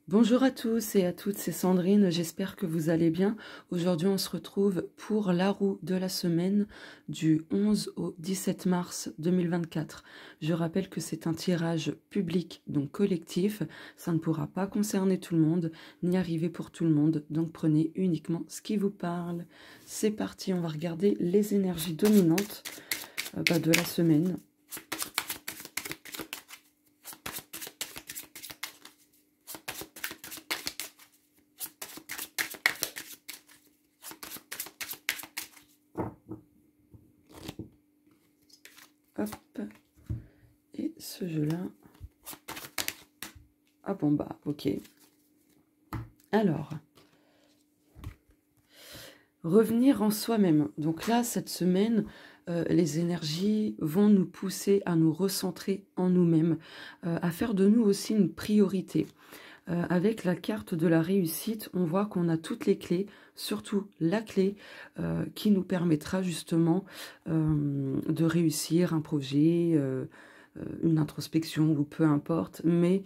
Bonjour à tous et à toutes, c'est Sandrine, j'espère que vous allez bien. Aujourd'hui on se retrouve pour la roue de la semaine du 11 au 17 mars 2024. Je rappelle que c'est un tirage public, donc collectif, ça ne pourra pas concerner tout le monde, ni arriver pour tout le monde, donc prenez uniquement ce qui vous parle. C'est parti, on va regarder les énergies dominantes de la semaine. Hop, et ce jeu-là. Ah bon, bah, ok. Alors, revenir en soi-même. Donc là, cette semaine, les énergies vont nous pousser à nous recentrer en nous-mêmes, à faire de nous aussi une priorité. Avec la carte de la réussite, on voit qu'on a toutes les clés, surtout la clé qui nous permettra justement de réussir un projet, une introspection ou peu importe, mais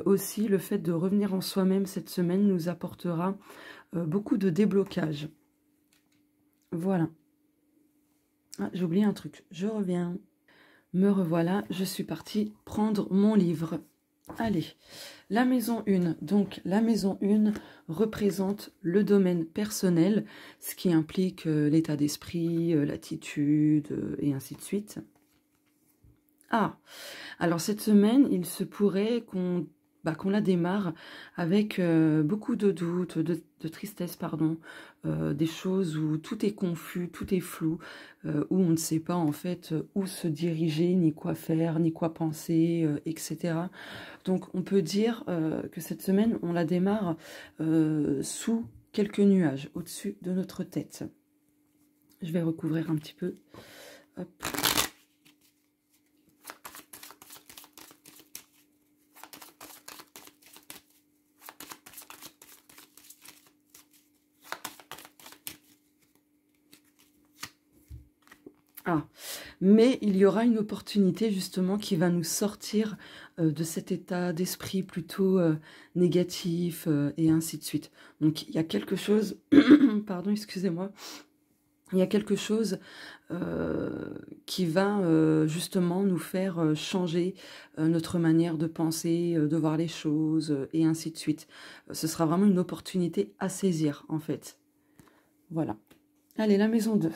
aussi le fait de revenir en soi-même cette semaine nous apportera beaucoup de déblocage. Voilà. Ah, j'ai oublié un truc, je reviens. Me revoilà, je suis partie prendre mon livre. Allez, la maison 1. Donc, la maison 1 représente le domaine personnel, ce qui implique l'état d'esprit, l'attitude, et ainsi de suite. Ah, alors cette semaine, il se pourrait qu'on la démarre avec beaucoup de doutes, de tristesse, pardon, des choses où tout est confus, tout est flou, où on ne sait pas en fait où se diriger, ni quoi faire, ni quoi penser, etc. Donc on peut dire que cette semaine, on la démarre sous quelques nuages, au-dessus de notre tête. Je vais recouvrir un petit peu. Hop. Ah, mais il y aura une opportunité justement qui va nous sortir de cet état d'esprit plutôt négatif et ainsi de suite. Donc il y a quelque chose, pardon, excusez-moi, il y a quelque chose qui va justement nous faire changer notre manière de penser, de voir les choses et ainsi de suite. Ce sera vraiment une opportunité à saisir en fait. Voilà. Allez, la maison 2.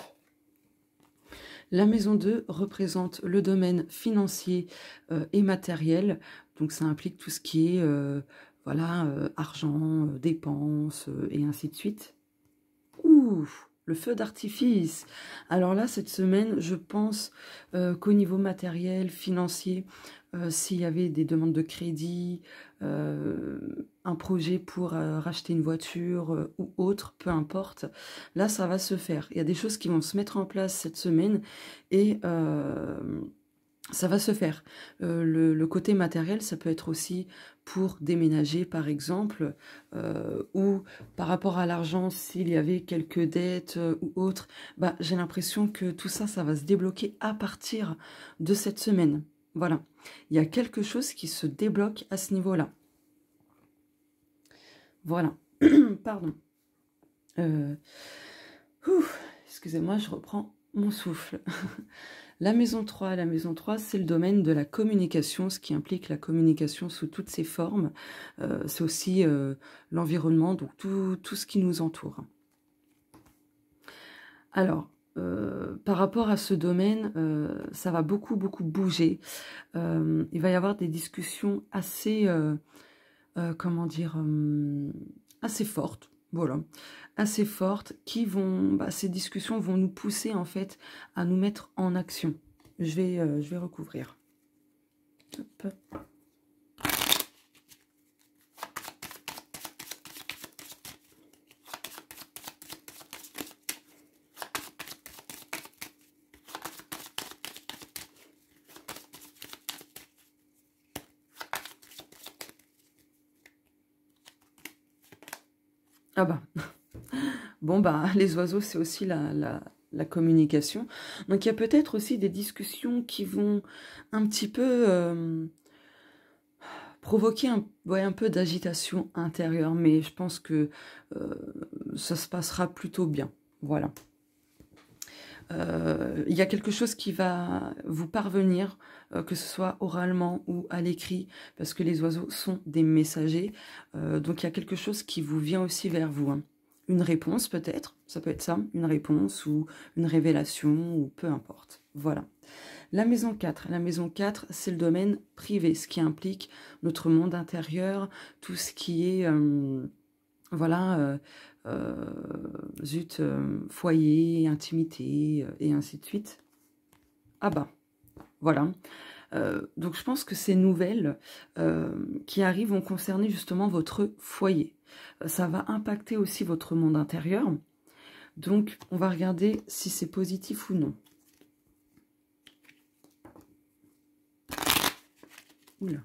La maison 2 représente le domaine financier et matériel, donc ça implique tout ce qui est voilà, argent, dépenses et ainsi de suite. Ouh, le feu d'artifice. Alors là, cette semaine, je pense qu'au niveau matériel, financier, s'il y avait des demandes de crédit, un projet pour racheter une voiture ou autre, peu importe, là, ça va se faire. Il y a des choses qui vont se mettre en place cette semaine et ça va se faire. Le côté matériel, ça peut être aussi pour déménager, par exemple, ou par rapport à l'argent, s'il y avait quelques dettes ou autres, bah, j'ai l'impression que tout ça, ça va se débloquer à partir de cette semaine. Voilà. Il y a quelque chose qui se débloque à ce niveau-là. Voilà. Pardon. Excusez-moi, je reprends mon souffle. La maison 3, c'est le domaine de la communication, ce qui implique la communication sous toutes ses formes. C'est aussi l'environnement, donc tout ce qui nous entoure. Alors, par rapport à ce domaine, ça va beaucoup bouger. Il va y avoir des discussions assez, comment dire, assez fortes. Voilà, assez fortes qui vont, ces discussions vont nous pousser en fait à nous mettre en action. Je vais recouvrir. Hop. Ah bah, bon bah, les oiseaux, c'est aussi la communication. Donc il y a peut-être aussi des discussions qui vont un petit peu provoquer ouais, un peu d'agitation intérieure, mais je pense que ça se passera plutôt bien. Voilà. Il y a quelque chose qui va vous parvenir, que ce soit oralement ou à l'écrit, parce que les oiseaux sont des messagers. Donc il y a quelque chose qui vous vient aussi vers vous. Hein. Une réponse peut-être, ça peut être ça, une réponse ou une révélation, ou peu importe. Voilà. La maison 4, c'est le domaine privé, ce qui implique notre monde intérieur, tout ce qui est, voilà, foyer, intimité, et ainsi de suite. Ah bah, voilà. Donc je pense que ces nouvelles qui arrivent vont concerner justement votre foyer. Ça va impacter aussi votre monde intérieur. Donc on va regarder si c'est positif ou non. Oula.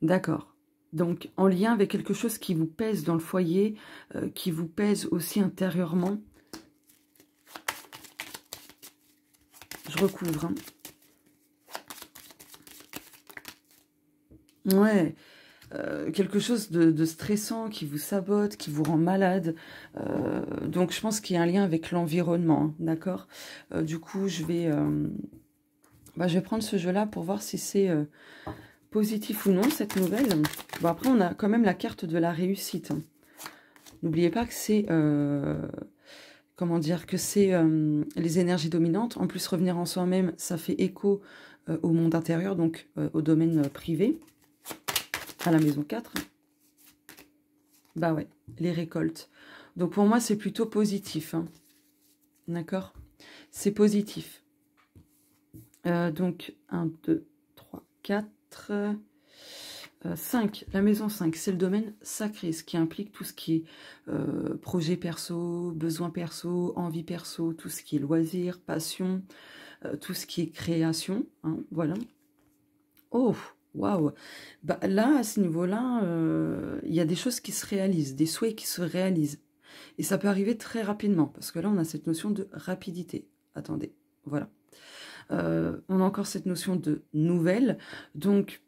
D'accord. Donc, en lien avec quelque chose qui vous pèse dans le foyer, qui vous pèse aussi intérieurement. Je recouvre. Hein. Ouais. Quelque chose de stressant qui vous sabote, qui vous rend malade. Donc, je pense qu'il y a un lien avec l'environnement. Hein, d'accord. Du coup, je vais prendre ce jeu-là pour voir si c'est positif ou non, cette nouvelle. Bon, après, on a quand même la carte de la réussite. Hein. N'oubliez pas que c'est... comment dire, que c'est les énergies dominantes. En plus, revenir en soi-même, ça fait écho au monde intérieur, donc au domaine privé, à la maison 4. Bah ouais, les récoltes. Donc pour moi, c'est plutôt positif. Hein. D'accord? C'est positif. Donc 1, 2, 3, 4... 5, la maison 5, c'est le domaine sacré, ce qui implique tout ce qui est projet perso, besoin perso, envie perso, tout ce qui est loisir, passion, tout ce qui est création, hein, voilà. Oh, waouh! Bah, là, à ce niveau-là, il y a des choses qui se réalisent, des souhaits qui se réalisent. Et ça peut arriver très rapidement, parce que là, on a cette notion de rapidité. Attendez, voilà. On a encore cette notion de nouvelle, donc...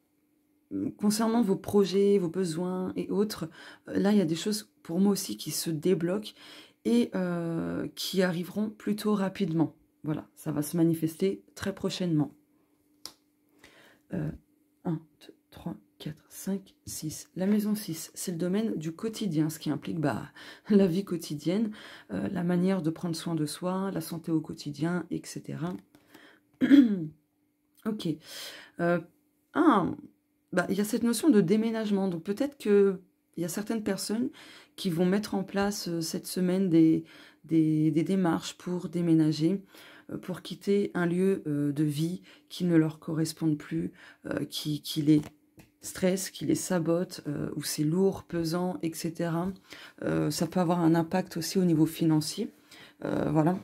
Concernant vos projets, vos besoins et autres, là, il y a des choses pour moi aussi qui se débloquent et qui arriveront plutôt rapidement. Voilà, ça va se manifester très prochainement. 1, 2, 3, 4, 5, 6. La maison 6, c'est le domaine du quotidien, ce qui implique la vie quotidienne, la manière de prendre soin de soi, la santé au quotidien, etc. Ok. Il y a cette notion de déménagement. Donc peut-être qu'il y a certaines personnes qui vont mettre en place cette semaine des démarches pour déménager, pour quitter un lieu de vie qui ne leur correspond plus, qui les stresse, qui les sabote, où c'est lourd, pesant, etc. Ça peut avoir un impact aussi au niveau financier. Voilà.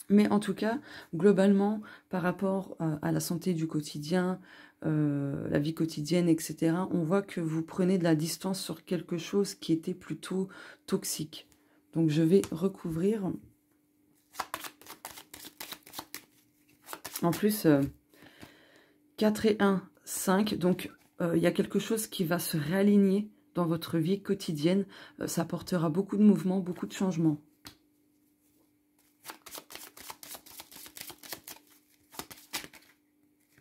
Mais en tout cas, globalement, par rapport à la santé du quotidien, la vie quotidienne, etc., on voit que vous prenez de la distance sur quelque chose qui était plutôt toxique. Donc, je vais recouvrir. En plus, 4 et 1, 5. Donc, il y a quelque chose qui va se réaligner dans votre vie quotidienne. Ça apportera beaucoup de mouvements, beaucoup de changements.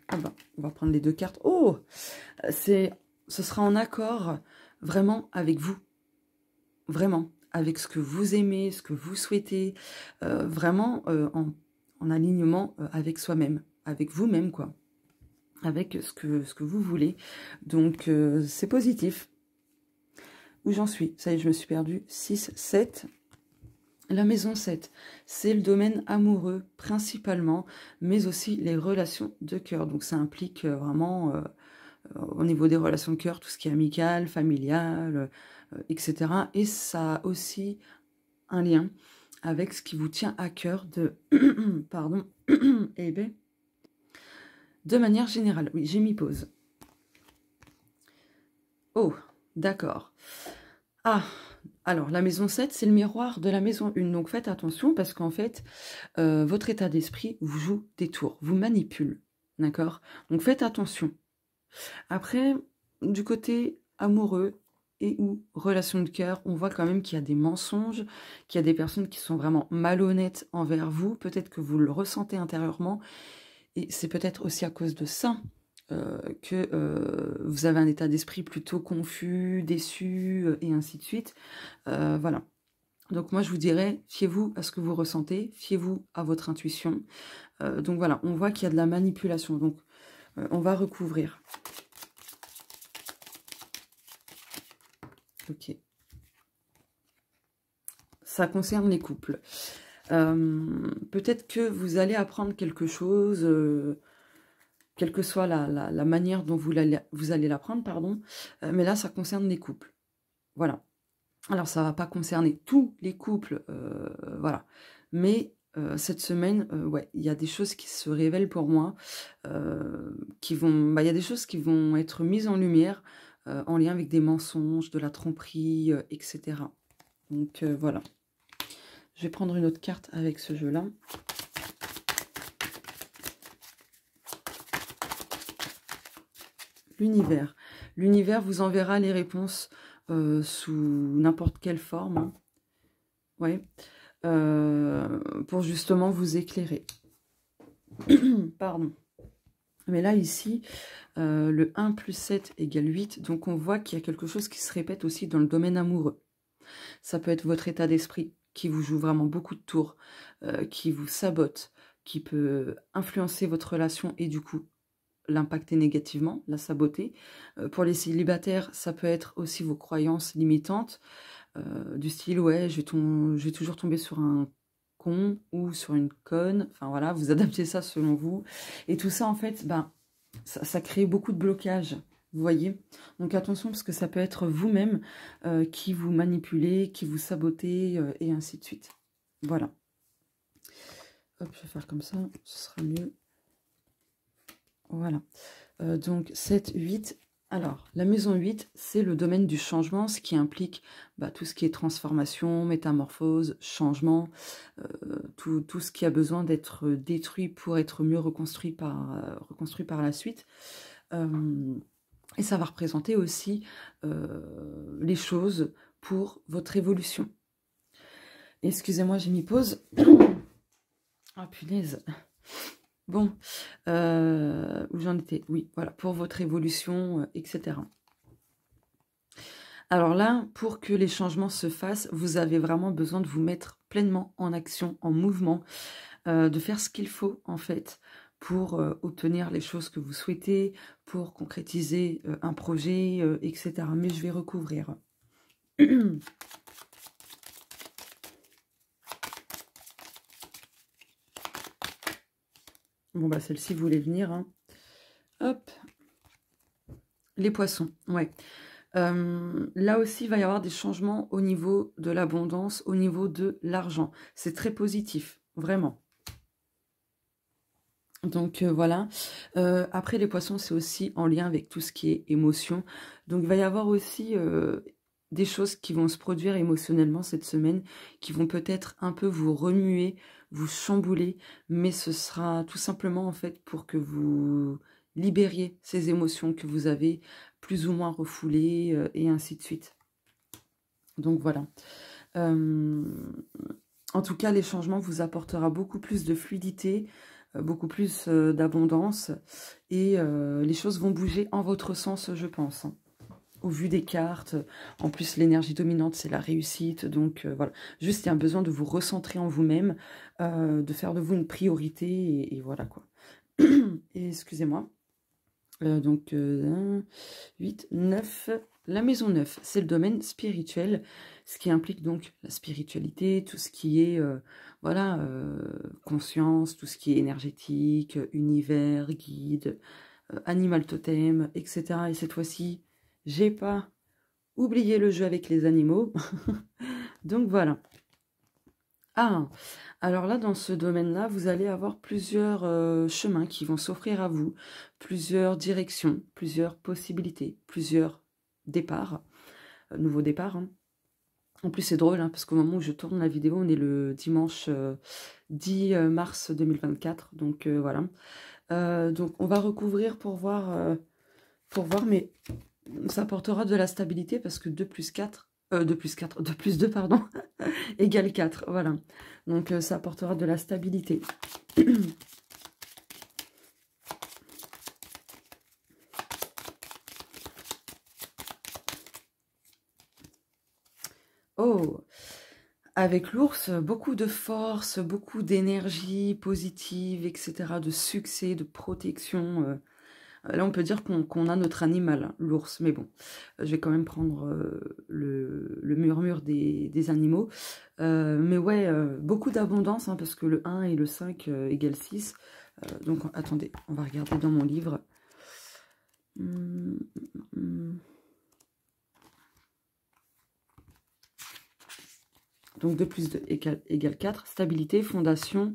Ah bah, on va prendre les deux cartes. Oh, ce sera en accord vraiment avec vous. Vraiment, avec ce que vous aimez, ce que vous souhaitez. Vraiment en alignement avec soi-même, avec vous-même, quoi. Avec ce que vous voulez. Donc, c'est positif. Où j'en suis? Ça y est, je me suis perdue. 6, 7... La maison 7, c'est le domaine amoureux principalement, mais aussi les relations de cœur. Donc ça implique vraiment, au niveau des relations de cœur, tout ce qui est amical, familial, etc. Et ça a aussi un lien avec ce qui vous tient à cœur de... Pardon. Eh bien, de manière générale, oui, j'ai mis pause. Oh, d'accord. Ah, alors la maison 7, c'est le miroir de la maison 1. Donc faites attention parce qu'en fait, votre état d'esprit vous joue des tours, vous manipule. D'accord? Donc faites attention. Après, du côté amoureux et ou relation de cœur, on voit quand même qu'il y a des mensonges, qu'il y a des personnes qui sont vraiment malhonnêtes envers vous. Peut-être que vous le ressentez intérieurement. Et c'est peut-être aussi à cause de ça que vous avez un état d'esprit plutôt confus, déçu, et ainsi de suite. Voilà. Donc moi, je vous dirais, fiez-vous à ce que vous ressentez, fiez-vous à votre intuition. Donc voilà, on voit qu'il y a de la manipulation. Donc, on va recouvrir. Ok. Ça concerne les couples. Peut-être que vous allez apprendre quelque chose, quelle que soit la manière dont vous allez l'apprendre, pardon. Mais là, ça concerne les couples. Voilà. Alors, ça ne va pas concerner tous les couples, voilà. Mais cette semaine, ouais, il y a des choses qui se révèlent pour moi, il y a des choses qui vont être mises en lumière en lien avec des mensonges, de la tromperie, etc. Donc, voilà. Je vais prendre une autre carte avec ce jeu-là. L'univers. L'univers vous enverra les réponses sous n'importe quelle forme. Hein. Ouais. Pour justement vous éclairer. Pardon. Mais là, ici, le 1 plus 7 égale 8. Donc, on voit qu'il y a quelque chose qui se répète aussi dans le domaine amoureux. Ça peut être votre état d'esprit qui vous joue vraiment beaucoup de tours, qui vous sabote, qui peut influencer votre relation et du coup l'impacter négativement, la saboter. Pour les célibataires, ça peut être aussi vos croyances limitantes, du style, ouais, je vais toujours tomber sur un con ou sur une conne. Enfin voilà, vous adaptez ça selon vous. Et tout ça, en fait, ben, ça crée beaucoup de blocages. Vous voyez? Donc attention, parce que ça peut être vous-même qui vous manipulez, qui vous sabotez, et ainsi de suite. Voilà. Hop, je vais faire comme ça, ce sera mieux. Voilà. Donc 7, 8. Alors, la maison 8, c'est le domaine du changement, ce qui implique tout ce qui est transformation, métamorphose, changement, tout ce qui a besoin d'être détruit pour être mieux reconstruit par la suite. Et ça va représenter aussi les choses pour votre évolution. Excusez-moi, j'ai mis pause. Ah, punaise. Bon, où j'en étais? Oui, voilà, pour votre évolution, etc. Alors là, pour que les changements se fassent, vous avez vraiment besoin de vous mettre pleinement en action, en mouvement, de faire ce qu'il faut, en fait, pour obtenir les choses que vous souhaitez, pour concrétiser un projet, etc. Mais je vais recouvrir. Bon, bah celle-ci voulait venir. Hein. Hop. Les poissons, ouais. Là aussi, il va y avoir des changements au niveau de l'abondance, au niveau de l'argent. C'est très positif, vraiment. Donc voilà. Après, les poissons, c'est aussi en lien avec tout ce qui est émotion. Donc il va y avoir aussi des choses qui vont se produire émotionnellement cette semaine, qui vont peut-être un peu vous remuer, vous chambouler, mais ce sera tout simplement en fait pour que vous libériez ces émotions que vous avez plus ou moins refoulées, et ainsi de suite. Donc voilà. En tout cas, les changements vous apportera beaucoup plus de fluidité, beaucoup plus d'abondance, et les choses vont bouger en votre sens, je pense. Hein. Au vu des cartes, en plus l'énergie dominante c'est la réussite, donc voilà. Juste il y a besoin de vous recentrer en vous-même, de faire de vous une priorité, et voilà quoi. Et excusez-moi. Donc 8, 9, la maison 9, c'est le domaine spirituel, ce qui implique donc la spiritualité, tout ce qui est voilà, conscience, tout ce qui est énergétique, univers, guide, animal totem, etc. Et cette fois-ci, j'ai pas oublié le jeu avec les animaux. Donc voilà. Ah, alors là, dans ce domaine-là, vous allez avoir plusieurs chemins qui vont s'offrir à vous, plusieurs directions, plusieurs possibilités, plusieurs départ, nouveau départ. Hein. En plus, c'est drôle, hein, parce qu'au moment où je tourne la vidéo, on est le dimanche 10 mars 2024. Donc, voilà. Donc, on va recouvrir pour voir, mais ça apportera de la stabilité parce que 2 plus 4, 2 plus 4, 2 plus 2, pardon, égale 4. Voilà. Donc, ça apportera de la stabilité. Oh, avec l'ours, beaucoup de force, beaucoup d'énergie positive, etc., de succès, de protection. Là, on peut dire qu'on a notre animal, hein, l'ours. Mais bon, je vais quand même prendre le murmure des animaux. Mais ouais, beaucoup d'abondance, hein, parce que le 1 et le 5 égale 6. Donc, attendez, on va regarder dans mon livre. Donc 2 plus 2 égale 4. Stabilité, fondation,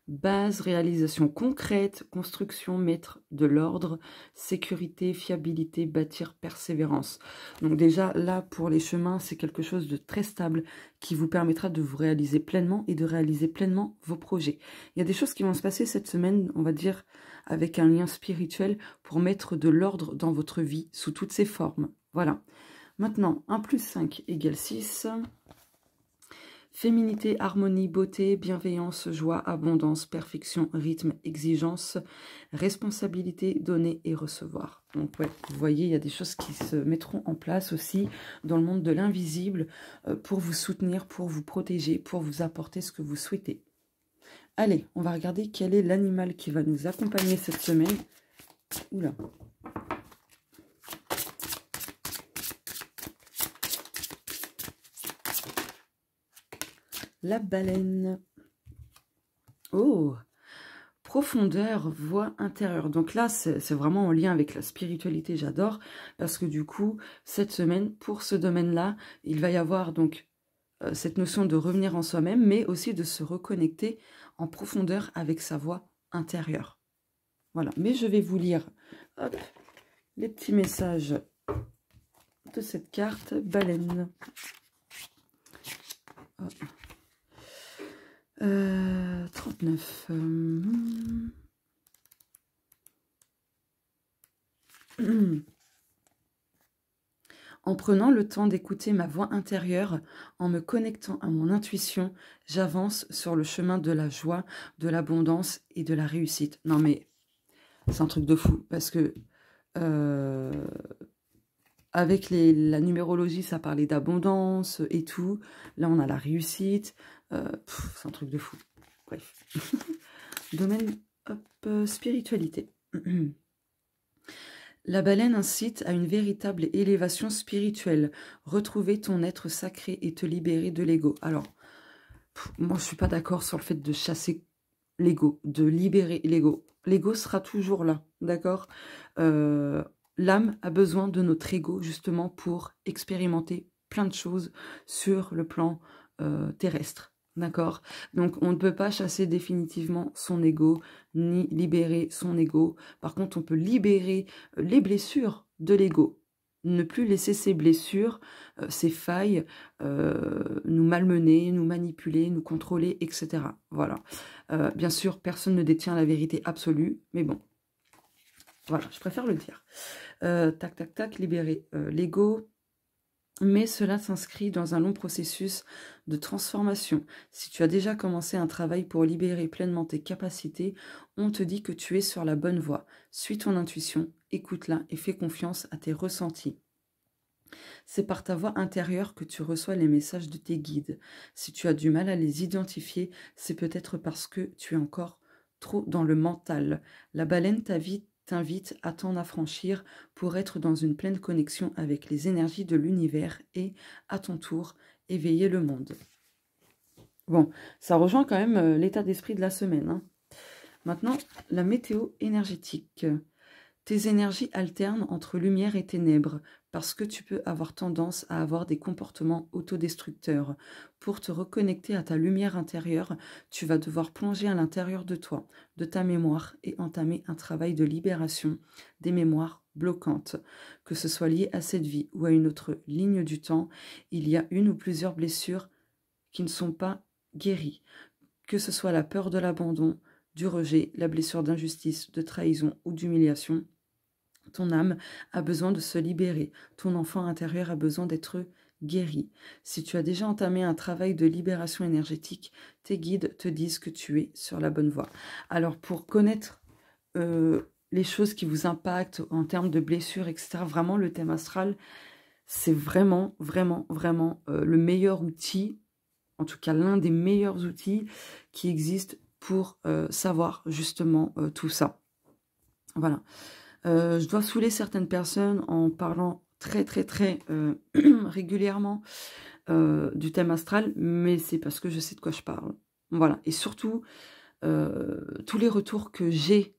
base, réalisation concrète, construction, mettre de l'ordre, sécurité, fiabilité, bâtir, persévérance. Donc déjà, là, pour les chemins, c'est quelque chose de très stable qui vous permettra de vous réaliser pleinement et de réaliser pleinement vos projets. Il y a des choses qui vont se passer cette semaine, on va dire, avec un lien spirituel pour mettre de l'ordre dans votre vie sous toutes ses formes. Voilà. Maintenant, 1 plus 5 égale 6. Féminité, harmonie, beauté, bienveillance, joie, abondance, perfection, rythme, exigence, responsabilité, donner et recevoir. Donc ouais, vous voyez, il y a des choses qui se mettront en place aussi dans le monde de l'invisible pour vous soutenir, pour vous protéger, pour vous apporter ce que vous souhaitez. Allez, on va regarder quel est l'animal qui va nous accompagner cette semaine. Oula. La baleine. Oh, profondeur, voix intérieure. Donc là, c'est vraiment en lien avec la spiritualité, j'adore. Parce que du coup, cette semaine, pour ce domaine-là, il va y avoir donc cette notion de revenir en soi-même, mais aussi de se reconnecter en profondeur avec sa voix intérieure. Voilà, mais je vais vous lire hop, les petits messages de cette carte baleine. Hop. 39. En prenant le temps d'écouter ma voix intérieure, en me connectant à mon intuition, j'avance sur le chemin de la joie, de l'abondance et de la réussite. Non mais, c'est un truc de fou, parce que avec la numérologie, ça parlait d'abondance et tout. Là, on a la réussite. C'est un truc de fou. Bref. Domaine spiritualité. La baleine incite à une véritable élévation spirituelle. Retrouver ton être sacré et te libérer de l'ego. Alors, moi, je suis pas d'accord sur le fait de chasser l'ego, de libérer l'ego. L'ego sera toujours là, d'accord? L'âme a besoin de notre ego, justement, pour expérimenter plein de choses sur le plan terrestre. D'accord? Donc, on ne peut pas chasser définitivement son ego, ni libérer son ego. Par contre, on peut libérer les blessures de l'ego. Ne plus laisser ces blessures, ces failles, nous malmener, nous manipuler, nous contrôler, etc. Voilà. Bien sûr, personne ne détient la vérité absolue, mais bon. Voilà, je préfère le dire. Tac, tac, tac, libérer l'ego. Mais cela s'inscrit dans un long processus de transformation. Si tu as déjà commencé un travail pour libérer pleinement tes capacités, on te dit que tu es sur la bonne voie. Suis ton intuition, écoute-la et fais confiance à tes ressentis. C'est par ta voix intérieure que tu reçois les messages de tes guides. Si tu as du mal à les identifier, c'est peut-être parce que tu es encore trop dans le mental. La baleine t'invite à t'en affranchir pour être dans une pleine connexion avec les énergies de l'univers et, à ton tour, éveiller le monde. Bon, ça rejoint quand même l'état d'esprit de la semaine. Hein. Maintenant, la météo énergétique. Tes énergies alternent entre lumière et ténèbres parce que tu peux avoir tendance à avoir des comportements autodestructeurs. Pour te reconnecter à ta lumière intérieure, tu vas devoir plonger à l'intérieur de toi, de ta mémoire et entamer un travail de libération des mémoires bloquantes. Que ce soit lié à cette vie ou à une autre ligne du temps, il y a une ou plusieurs blessures qui ne sont pas guéries. Que ce soit la peur de l'abandon, du rejet, la blessure d'injustice, de trahison ou d'humiliation, ton âme a besoin de se libérer. Ton enfant intérieur a besoin d'être guéri. Si tu as déjà entamé un travail de libération énergétique, tes guides te disent que tu es sur la bonne voie. Alors, pour connaître les choses qui vous impactent en termes de blessures, etc., vraiment, le thème astral, c'est vraiment, vraiment, vraiment le meilleur outil, en tout cas l'un des meilleurs outils qui existent pour savoir justement tout ça. Voilà. Je dois saouler certaines personnes en parlant très régulièrement du thème astral, mais c'est parce que je sais de quoi je parle. Voilà. Et surtout, tous les retours que j'ai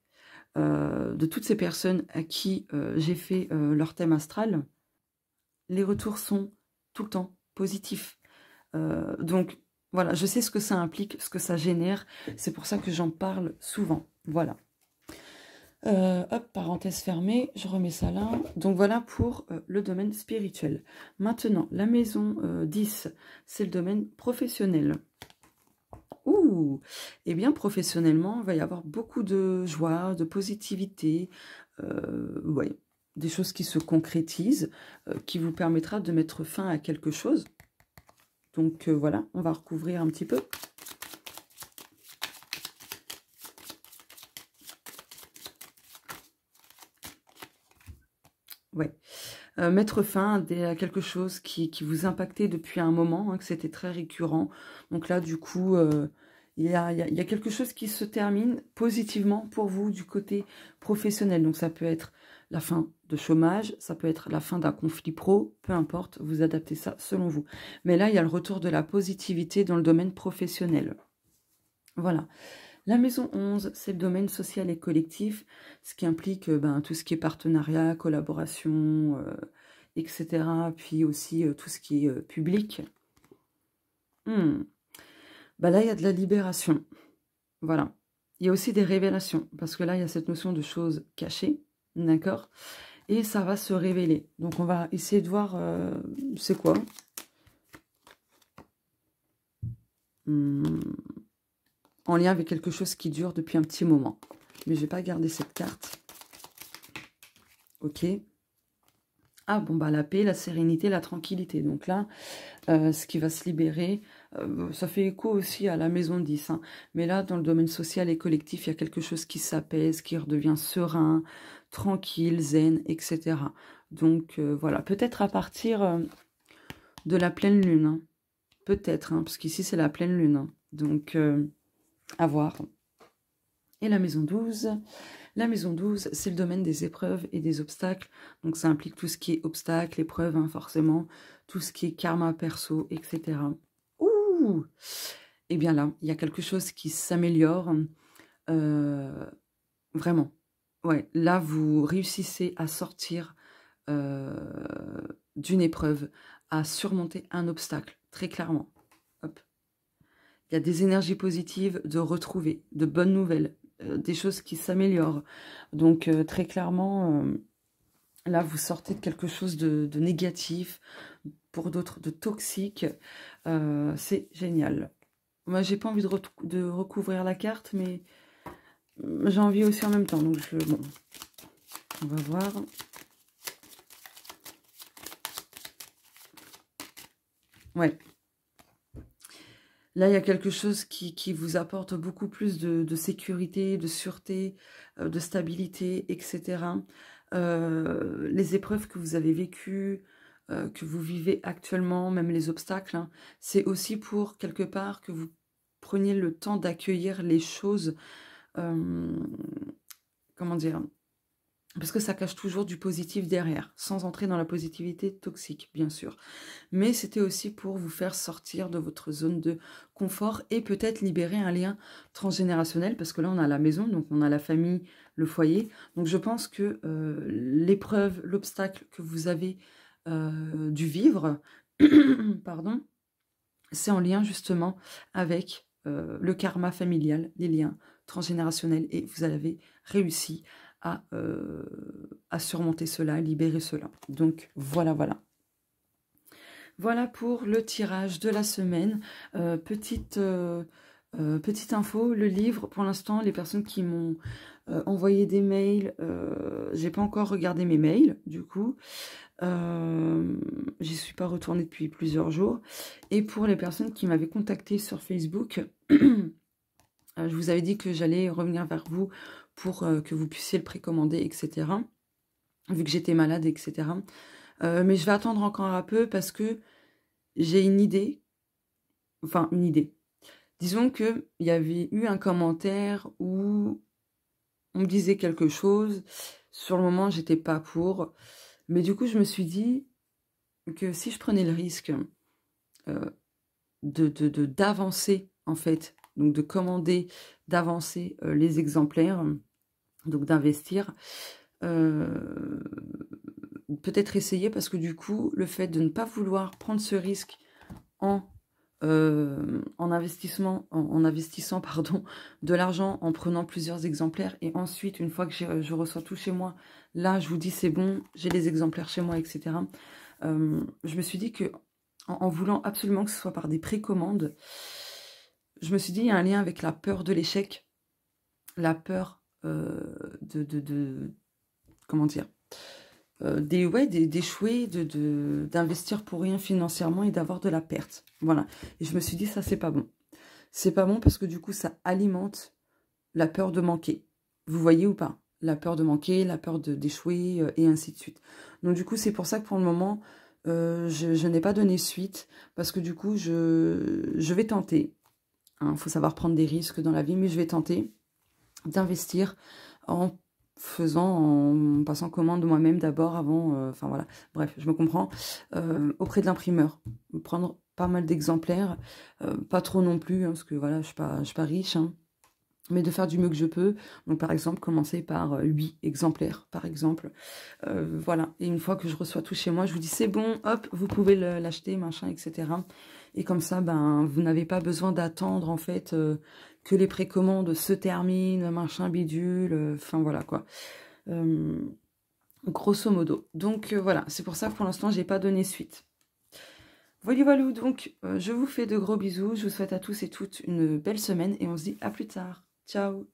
de toutes ces personnes à qui j'ai fait leur thème astral, les retours sont tout le temps positifs. Donc, voilà, je sais ce que ça implique, ce que ça génère. C'est pour ça que j'en parle souvent. Voilà. Hop, parenthèse fermée, je remets ça là. Donc voilà pour le domaine spirituel. Maintenant, la maison 10, c'est le domaine professionnel. Ouh, eh bien professionnellement, il va y avoir beaucoup de joie, de positivité, ouais, des choses qui se concrétisent, qui vous permettra de mettre fin à quelque chose. Donc voilà, on va recouvrir un petit peu. Ouais. Mettre fin à quelque chose qui vous impactait depuis un moment, hein, que c'était très récurrent. Donc là, du coup, il y a quelque chose qui se termine positivement pour vous du côté professionnel. Donc ça peut être la fin de chômage, ça peut être la fin d'un conflit pro, peu importe, vous adaptez ça selon vous. Mais là, il y a le retour de la positivité dans le domaine professionnel. Voilà. La maison 11, c'est le domaine social et collectif, ce qui implique tout ce qui est partenariat, collaboration, etc. Puis aussi tout ce qui est public. Là, il y a de la libération. Voilà. Il y a aussi des révélations, parce que là, il y a cette notion de choses cachées, d'accord? Et ça va se révéler. Donc, on va essayer de voir c'est quoi. En lien avec quelque chose qui dure depuis un petit moment. Mais je vais pas garder cette carte. Ok. Ah bon, la paix, la sérénité, la tranquillité. Donc là, ce qui va se libérer, ça fait écho aussi à la maison 10. Hein. Mais là, dans le domaine social et collectif, il y a quelque chose qui s'apaise, qui redevient serein, tranquille, zen, etc. Donc voilà, peut-être à partir de la pleine lune. Hein. Peut-être, hein, parce qu'ici, c'est la pleine lune. Hein. Donc, à voir. Et la maison 12, c'est le domaine des épreuves et des obstacles. Donc ça implique tout ce qui est obstacles, épreuves, hein, forcément, tout ce qui est karma perso, etc. Ouh! Et bien là, il y a quelque chose qui s'améliore. Vraiment. Ouais, là, vous réussissez à sortir d'une épreuve, à surmonter un obstacle, très clairement. Hop. Il y a des énergies positives de retrouver, de bonnes nouvelles, des choses qui s'améliorent. Donc, très clairement, là, vous sortez de quelque chose de négatif, pour d'autres de toxique. C'est génial. Moi, j'ai pas envie de recouvrir la carte, mais j'ai envie aussi en même temps. Donc, bon, on va voir. Ouais. Là, il y a quelque chose qui vous apporte beaucoup plus de sécurité, de sûreté, de stabilité, etc. Les épreuves que vous avez vécues, que vous vivez actuellement, même les obstacles, hein, c'est aussi pour, quelque part, que vous preniez le temps d'accueillir les choses, comment dire, Parce que ça cache toujours du positif derrière, sans entrer dans la positivité toxique, bien sûr. Mais c'était aussi pour vous faire sortir de votre zone de confort et peut-être libérer un lien transgénérationnel, parce que là, on a la maison, donc on a la famille, le foyer. Donc je pense que l'épreuve, l'obstacle que vous avez dû vivre, pardon, c'est en lien justement avec le karma familial, les liens transgénérationnels, et vous avez réussi à surmonter cela, à libérer cela. Donc voilà, voilà. Voilà pour le tirage de la semaine. Petite info, le livre, pour l'instant, les personnes qui m'ont envoyé des mails, j'ai pas encore regardé mes mails, du coup. J'y suis pas retournée depuis plusieurs jours. Et pour les personnes qui m'avaient contacté sur Facebook, je vous avais dit que j'allais revenir vers vous pour que vous puissiez le précommander, etc. Vu que j'étais malade, etc. Mais je vais attendre encore un peu parce que j'ai une idée. Enfin, une idée. Disons qu'il y avait eu un commentaire où on me disait quelque chose. Sur le moment, j'étais pas pour. Mais du coup, je me suis dit que si je prenais le risque d'avancer, en fait, donc de commander, d'avancer les exemplaires, donc d'investir, peut-être essayer, parce que du coup, le fait de ne pas vouloir prendre ce risque en investissant pardon, de l'argent, en prenant plusieurs exemplaires, et ensuite, une fois que je reçois tout chez moi, là, je vous dis c'est bon, j'ai les exemplaires chez moi, etc. Je me suis dit que en voulant absolument que ce soit par des précommandes, je me suis dit il y a un lien avec la peur de l'échec, la peur comment dire, d'échouer, d'investir pour rien financièrement et d'avoir de la perte. Voilà. Et je me suis dit, ça, c'est pas bon. C'est pas bon parce que du coup, ça alimente la peur de manquer. Vous voyez ou pas? La peur de manquer, la peur d'échouer, et ainsi de suite. Donc du coup, c'est pour ça que pour le moment, je n'ai pas donné suite, parce que du coup, je vais tenter. Il faut savoir prendre des risques dans la vie, mais je vais tenter d'investir en passant commande moi-même d'abord avant, enfin voilà, bref, je me comprends, auprès de l'imprimeur, prendre pas mal d'exemplaires, pas trop non plus, hein, parce que voilà, je suis pas riche, hein, mais de faire du mieux que je peux. Donc par exemple, commencer par 8 exemplaires, par exemple, voilà, et une fois que je reçois tout chez moi, je vous dis c'est bon, hop, vous pouvez l'acheter, machin, etc. Et comme ça, ben, vous n'avez pas besoin d'attendre, en fait, que les précommandes se terminent, machin bidule, enfin voilà quoi. Grosso modo. Donc voilà, c'est pour ça que pour l'instant, j'ai pas donné suite. Voilà, donc je vous fais de gros bisous, je vous souhaite à tous et toutes une belle semaine et on se dit à plus tard. Ciao!